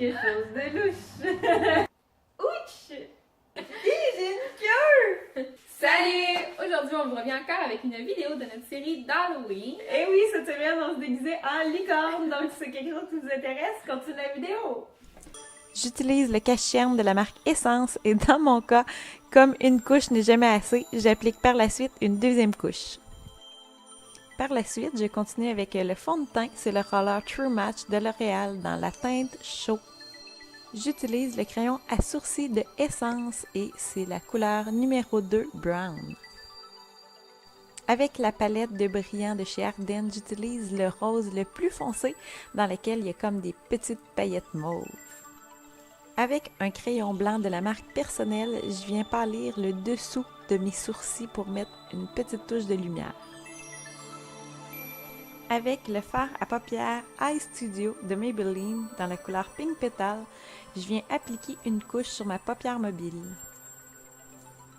quelque chose de louche. Ouch! J'ai une queue! Salut! Aujourd'hui, on vous revient encore avec une vidéo de notre série d'Halloween. Et oui, cette semaine, on se déguisait en licorne. Donc, si c'est quelque chose qui vous intéresse, continue la vidéo. J'utilise le cache-cerne de la marque Essence et dans mon cas, comme une couche n'est jamais assez, j'applique par la suite une deuxième couche. Par la suite, je continue avec le fond de teint, c'est le roller True Match de L'Oréal dans la teinte chaud. J'utilise le crayon à sourcils de Essence et c'est la couleur numéro 2 Brown. Avec la palette de brillant de chez Ardène, j'utilise le rose le plus foncé dans lequel il y a comme des petites paillettes mauves. Avec un crayon blanc de la marque Personnelle, je viens pâlir le dessous de mes sourcils pour mettre une petite touche de lumière. Avec le fard à paupières Eye Studio de Maybelline dans la couleur Pink Petal, je viens appliquer une couche sur ma paupière mobile.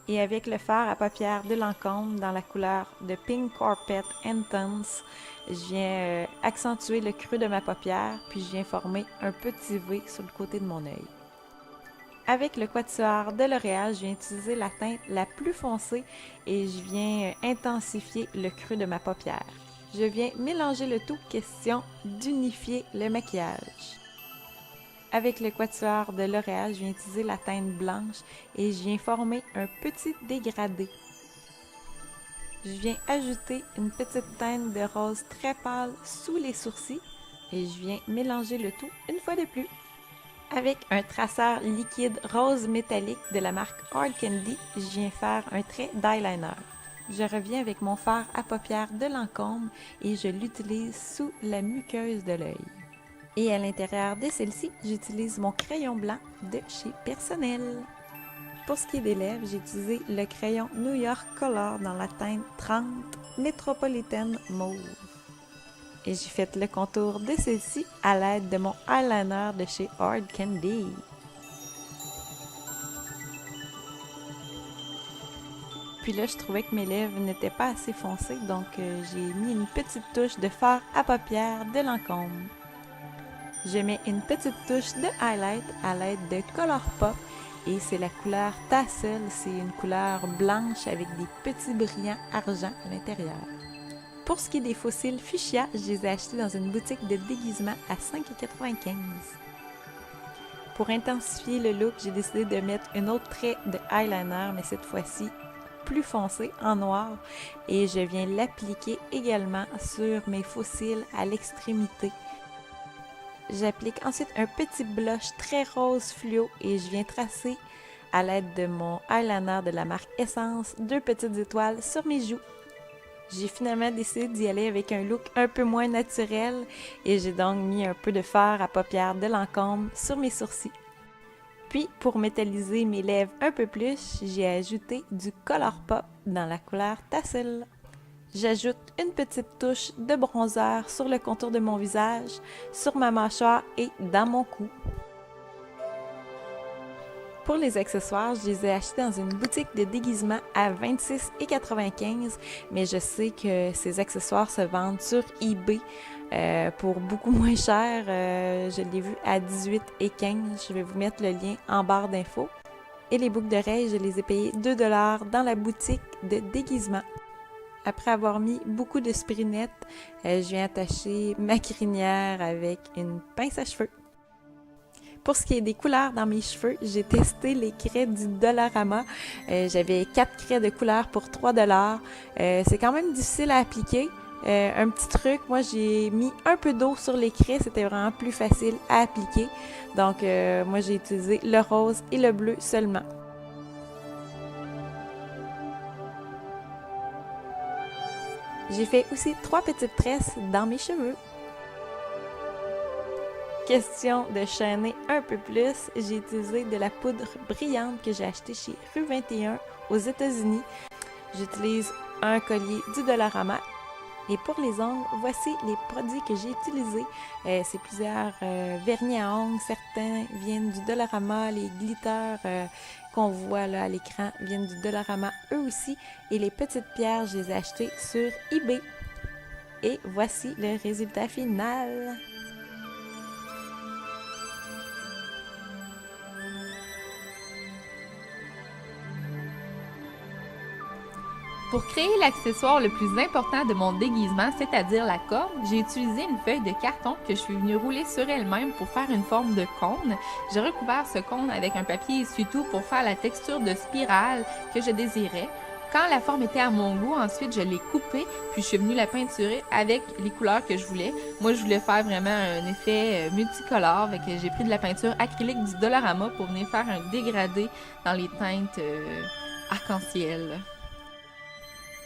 Et avec le fard à paupières de Lancôme dans la couleur de Pink Carpet Intense, je viens accentuer le creux de ma paupière, puis je viens former un petit V sur le côté de mon œil. Avec le quatuor de L'Oréal, je viens utiliser la teinte la plus foncée et je viens intensifier le creux de ma paupière. Je viens mélanger le tout, question d'unifier le maquillage. Avec le quatuor de L'Oréal, je viens utiliser la teinte blanche et je viens former un petit dégradé. Je viens ajouter une petite teinte de rose très pâle sous les sourcils et je viens mélanger le tout une fois de plus. Avec un traceur liquide rose métallique de la marque Hard Candy, je viens faire un trait d'eyeliner. Je reviens avec mon fard à paupières de Lancôme et je l'utilise sous la muqueuse de l'œil. Et à l'intérieur de celle-ci, j'utilise mon crayon blanc de chez Personnelle. Pour ce qui est des lèvres, j'ai utilisé le crayon New York Color dans la teinte 30 Métropolitaine Mauve. Et j'ai fait le contour de celle-ci à l'aide de mon eyeliner de chez Hard Candy. Puis là, je trouvais que mes lèvres n'étaient pas assez foncées, donc j'ai mis une petite touche de fard à paupières de Lancôme. Je mets une petite touche de highlight à l'aide de Colourpop et c'est la couleur Tassel, c'est une couleur blanche avec des petits brillants argent à l'intérieur. Pour ce qui est des faux cils fuchsia, je les ai achetés dans une boutique de déguisement à 5,95 $. Pour intensifier le look, j'ai décidé de mettre un autre trait de eyeliner, mais cette fois-ci plus foncé en noir et je viens l'appliquer également sur mes faux cils à l'extrémité. J'applique ensuite un petit blush très rose fluo et je viens tracer à l'aide de mon eyeliner de la marque Essence 2 petites étoiles sur mes joues. J'ai finalement décidé d'y aller avec un look un peu moins naturel et j'ai donc mis un peu de fard à paupières de Lancôme sur mes sourcils. Puis, pour métalliser mes lèvres un peu plus, j'ai ajouté du Colourpop dans la couleur Tassel. J'ajoute une petite touche de bronzer sur le contour de mon visage, sur ma mâchoire et dans mon cou. Pour les accessoires, je les ai achetés dans une boutique de déguisement à 26,95 $, mais je sais que ces accessoires se vendent sur eBay pour beaucoup moins cher. Je l'ai vu à 18,15 $. Je vais vous mettre le lien en barre d'infos. Et les boucles d'oreilles, je les ai payées 2 $ dans la boutique de déguisement. Après avoir mis beaucoup de sprinette, je viens attacher ma crinière avec une pince à cheveux. Pour ce qui est des couleurs dans mes cheveux, j'ai testé les craies du Dollarama. J'avais 4 craies de couleur pour 3 $. C'est quand même difficile à appliquer. Un petit truc, moi j'ai mis un peu d'eau sur les craies, c'était vraiment plus facile à appliquer. Donc moi j'ai utilisé le rose et le bleu seulement. J'ai fait aussi 3 petites tresses dans mes cheveux. Question de chaîner un peu plus, j'ai utilisé de la poudre brillante que j'ai achetée chez Rue 21 aux États-Unis. J'utilise un collier du Dollarama. Et pour les ongles, voici les produits que j'ai utilisés. C'est plusieurs vernis à ongles. Certains viennent du Dollarama. Les glitters qu'on voit là à l'écran viennent du Dollarama eux aussi. Et les petites pierres, je les ai achetées sur eBay. Et voici le résultat final. Pour créer l'accessoire le plus important de mon déguisement, c'est-à-dire la corde, j'ai utilisé une feuille de carton que je suis venue rouler sur elle-même pour faire une forme de cône. J'ai recouvert ce cône avec un papier essuie-tout pour faire la texture de spirale que je désirais. Quand la forme était à mon goût, ensuite je l'ai coupée, puis je suis venue la peinturer avec les couleurs que je voulais. Moi, je voulais faire vraiment un effet multicolore, fait que j'ai pris de la peinture acrylique du Dollarama pour venir faire un dégradé dans les teintes arc-en-ciel.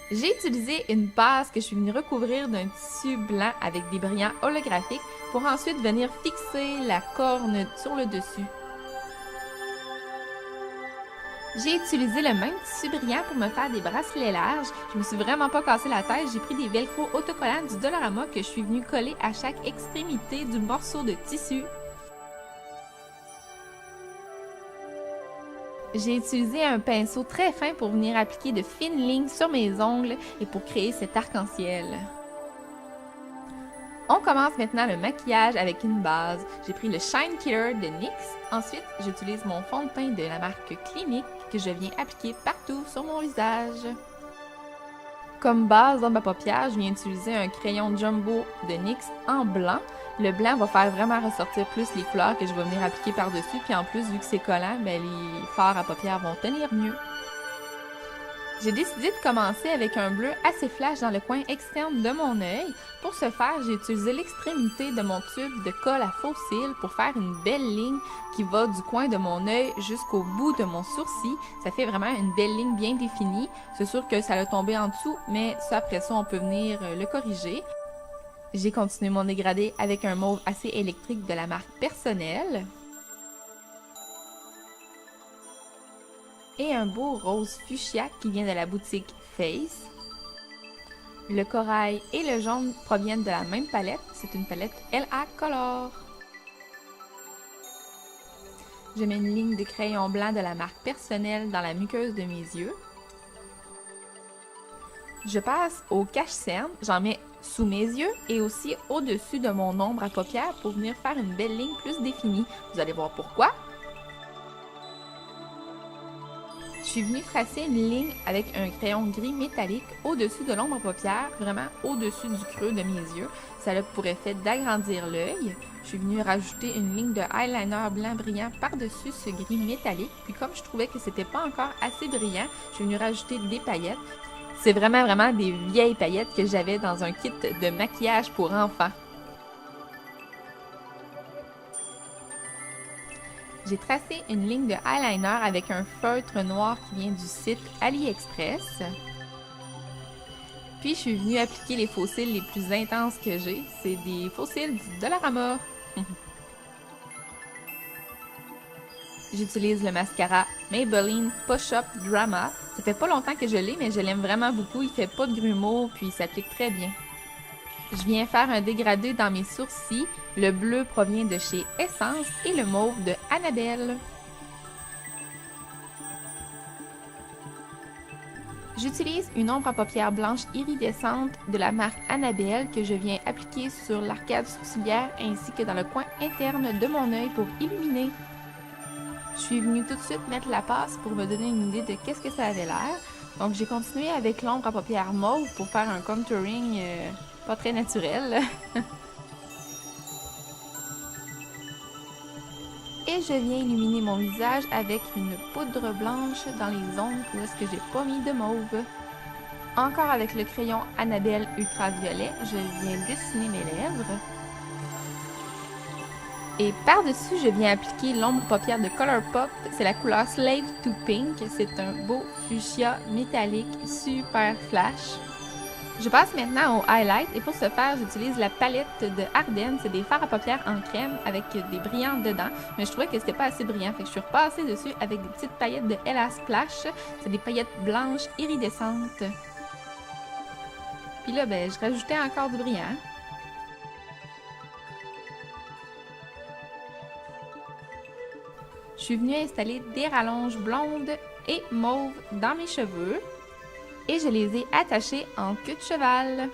J'ai utilisé une base que je suis venue recouvrir d'un tissu blanc avec des brillants holographiques pour ensuite venir fixer la corne sur le dessus. J'ai utilisé le même tissu brillant pour me faire des bracelets larges. Je me suis vraiment pas cassé la tête, j'ai pris des velcro autocollants du Dollarama que je suis venue coller à chaque extrémité du morceau de tissu. J'ai utilisé un pinceau très fin pour venir appliquer de fines lignes sur mes ongles et pour créer cet arc-en-ciel. On commence maintenant le maquillage avec une base. J'ai pris le Shine Killer de NYX. Ensuite, j'utilise mon fond de teint de la marque Clinique que je viens appliquer partout sur mon visage. Comme base dans ma paupière, je viens utiliser un crayon Jumbo de NYX en blanc. Le blanc va faire vraiment ressortir plus les couleurs que je vais venir appliquer par-dessus. Puis en plus, vu que c'est collant, ben, les fards à paupières vont tenir mieux. J'ai décidé de commencer avec un bleu assez flash dans le coin externe de mon œil. Pour ce faire, j'ai utilisé l'extrémité de mon tube de colle à faux cils pour faire une belle ligne qui va du coin de mon œil jusqu'au bout de mon sourcil. Ça fait vraiment une belle ligne bien définie. C'est sûr que ça a tombé en dessous, mais ça, après ça, on peut venir le corriger. J'ai continué mon dégradé avec un mauve assez électrique de la marque Personnel. Et un beau rose fuchsia qui vient de la boutique Face. Le corail et le jaune proviennent de la même palette, c'est une palette LA Color. Je mets une ligne de crayon blanc de la marque Personnel dans la muqueuse de mes yeux. Je passe au cache-cerne, j'en mets sous mes yeux et aussi au-dessus de mon ombre à paupières pour venir faire une belle ligne plus définie. Vous allez voir pourquoi. Je suis venue tracer une ligne avec un crayon gris métallique au-dessus de l'ombre à paupières, vraiment au-dessus du creux de mes yeux. Ça a pour effet d'agrandir l'œil. Je suis venue rajouter une ligne de eyeliner blanc brillant par-dessus ce gris métallique. Puis comme je trouvais que c'était pas encore assez brillant, je suis venue rajouter des paillettes. C'est vraiment des vieilles paillettes que j'avais dans un kit de maquillage pour enfants. J'ai tracé une ligne de eyeliner avec un feutre noir qui vient du site AliExpress. Puis je suis venue appliquer les faux cils les plus intenses que j'ai. C'est des faux cils du Dollarama. J'utilise le mascara Maybelline Push-Up Drama. Ça fait pas longtemps que je l'ai, mais je l'aime vraiment beaucoup. Il fait pas de grumeaux, puis il s'applique très bien. Je viens faire un dégradé dans mes sourcils. Le bleu provient de chez Essence et le mauve de Annabelle. J'utilise une ombre à paupières blanche iridescente de la marque Annabelle que je viens appliquer sur l'arcade sourcilière ainsi que dans le coin interne de mon œil pour illuminer. Je suis venue tout de suite mettre la passe pour me donner une idée de qu'est-ce que ça avait l'air. Donc j'ai continué avec l'ombre à paupières mauve pour faire un contouring pas très naturel. Et je viens illuminer mon visage avec une poudre blanche dans les zones où est-ce que j'ai pas mis de mauve. Encore avec le crayon Annabelle Ultraviolet, je viens dessiner mes lèvres. Et par-dessus, je viens appliquer l'ombre paupière de Colourpop. C'est la couleur Slave to Pink. C'est un beau fuchsia métallique super flash. Je passe maintenant au highlight et pour ce faire, j'utilise la palette de Ardennes. C'est des fards à paupières en crème avec des brillants dedans. Mais je trouvais que c'était pas assez brillant, fait que je suis repassée dessus avec des petites paillettes de Ella Splash. C'est des paillettes blanches iridescentes. Puis là, ben, je rajoutais encore du brillant. Je suis venue installer des rallonges blondes et mauves dans mes cheveux. Et je les ai attachés en queue de cheval.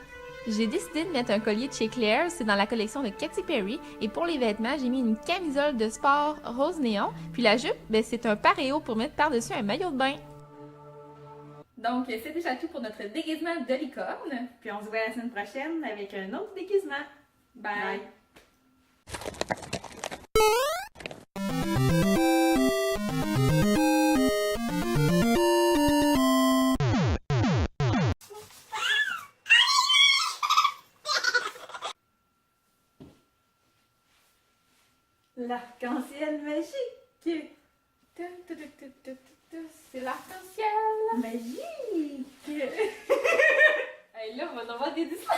J'ai décidé de mettre un collier de chez Claire, c'est dans la collection de Katy Perry. Et pour les vêtements, j'ai mis une camisole de sport rose néon. Puis la jupe, ben, c'est un paréo pour mettre par-dessus un maillot de bain. Donc, c'est déjà tout pour notre déguisement de licorne. Puis on se voit la semaine prochaine avec un autre déguisement. Bye! L'arc-en-ciel magique! C'est l'arc-en-ciel! Magique! Hey, là, on va devoir des dessins!